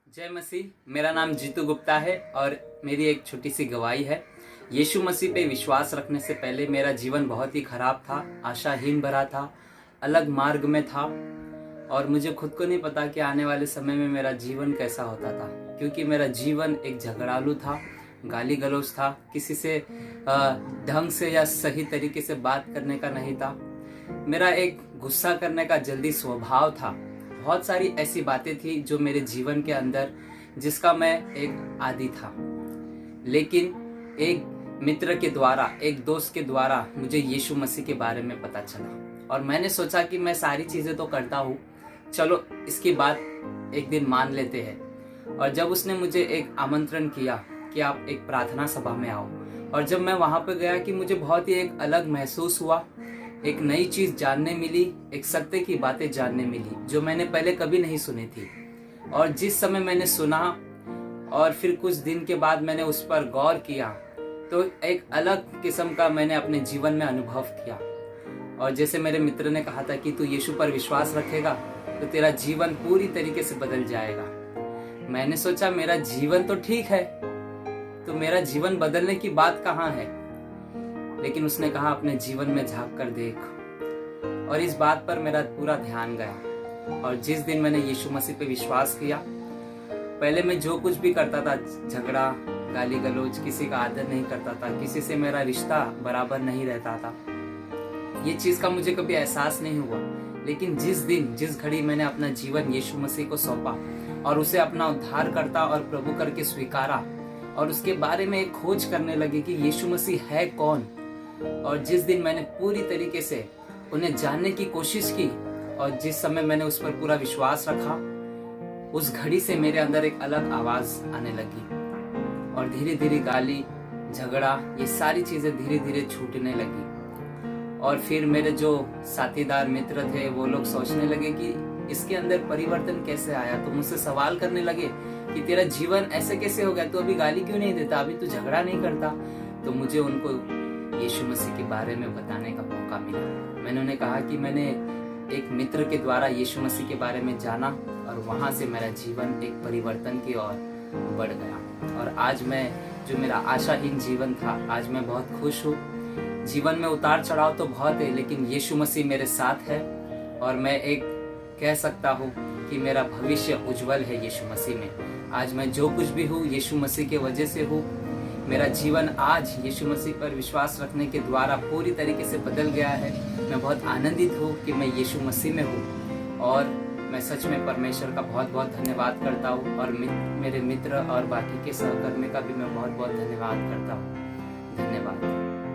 जय मसीह। मेरा नाम जीतू गुप्ता है और मेरी एक छोटी सी गवाही है। यीशु मसीह पे विश्वास रखने से पहले मेरा जीवन बहुत ही खराब था, आशाहीन भरा था, अलग मार्ग में था और मुझे खुद को नहीं पता कि आने वाले समय में मेरा जीवन कैसा होता था, क्योंकि मेरा जीवन एक झगड़ालू था, गाली गलौज था, किसी से ढंग से या सही तरीके से बात करने का नहीं था। मेरा एक गुस्सा करने का जल्दी स्वभाव था। बहुत सारी ऐसी बातें थी जो मेरे जीवन के अंदर, जिसका मैं एक आदी था। लेकिन एक मित्र के द्वारा, एक दोस्त के द्वारा मुझे यीशु मसीह के बारे में पता चला और मैंने सोचा कि मैं सारी चीज़ें तो करता हूँ, चलो इसकी बात एक दिन मान लेते हैं। और जब उसने मुझे एक आमंत्रण किया कि आप एक प्रार्थना सभा में आओ, और जब मैं वहाँ पर गया कि मुझे बहुत ही एक अलग महसूस हुआ, एक नई चीज जानने मिली, एक सत्य की बातें जानने मिली जो मैंने पहले कभी नहीं सुनी थी। और जिस समय मैंने सुना और फिर कुछ दिन के बाद मैंने उस पर गौर किया तो एक अलग किस्म का मैंने अपने जीवन में अनुभव किया। और जैसे मेरे मित्र ने कहा था कि तू यीशु पर विश्वास रखेगा तो तेरा जीवन पूरी तरीके से बदल जाएगा। मैंने सोचा मेरा जीवन तो ठीक है, तो मेरा जीवन बदलने की बात कहाँ है। लेकिन उसने कहा अपने जीवन में झांक कर देख, और इस बात पर मेरा पूरा ध्यान गया। और जिस दिन मैंने यीशु मसीह पे विश्वास किया, पहले मैं जो कुछ भी करता था, झगड़ा, गाली गलौज, किसी का आदर नहीं करता था, किसी से मेरा रिश्ता बराबर नहीं रहता था, ये चीज का मुझे कभी एहसास नहीं हुआ। लेकिन जिस दिन, जिस घड़ी मैंने अपना जीवन यीशु मसीह को सौंपा और उसे अपना उद्धारकर्ता और प्रभु करके स्वीकारा और उसके बारे में एक खोज करने लगी कि यीशु मसीह है कौन, और जिस दिन मैंने पूरी तरीके से उन्हें जानने की कोशिश की और जिस समय मैंने उस पर पूरा विश्वास रखा, उस घड़ी से मेरे अंदर एक अलग आवाज आने लगी और धीरे धीरे गाली, झगड़ा, ये सारी चीजें धीरे धीरे छूटने लगी। और फिर मेरे जो साथीदार मित्र थे वो लोग सोचने लगे कि इसके अंदर परिवर्तन कैसे आया। तो मुझसे सवाल करने लगे कि तेरा जीवन ऐसे कैसे हो गया, तू अभी गाली क्यों नहीं देता, अभी तू झगड़ा नहीं करता। तो मुझे उनको यीशु मसीह के बारे में बताने का मौका मिला। मैंने उन्हें कहा कि मैंने एक मित्र के द्वारा यीशु मसीह के बारे में जाना और वहां से मेरा जीवन एक परिवर्तन की ओर बढ़ गया। और आज मैं, जो मेरा आशाहीन जीवन था, आज मैं बहुत खुश हूँ। जीवन में उतार चढ़ाव तो बहुत है, लेकिन यीशु मसीह मेरे साथ है और मैं एक कह सकता हूँ कि मेरा भविष्य उज्जवल है यीशु मसीह में। आज मैं जो कुछ भी हूँ यीशु मसीह के वजह से हूँ। मेरा जीवन आज यीशु मसीह पर विश्वास रखने के द्वारा पूरी तरीके से बदल गया है। मैं बहुत आनंदित हूँ कि मैं यीशु मसीह में हूँ और मैं सच में परमेश्वर का बहुत बहुत धन्यवाद करता हूँ और मेरे मित्र और बाकी के सहकर्मी का भी मैं बहुत बहुत धन्यवाद करता हूँ। धन्यवाद।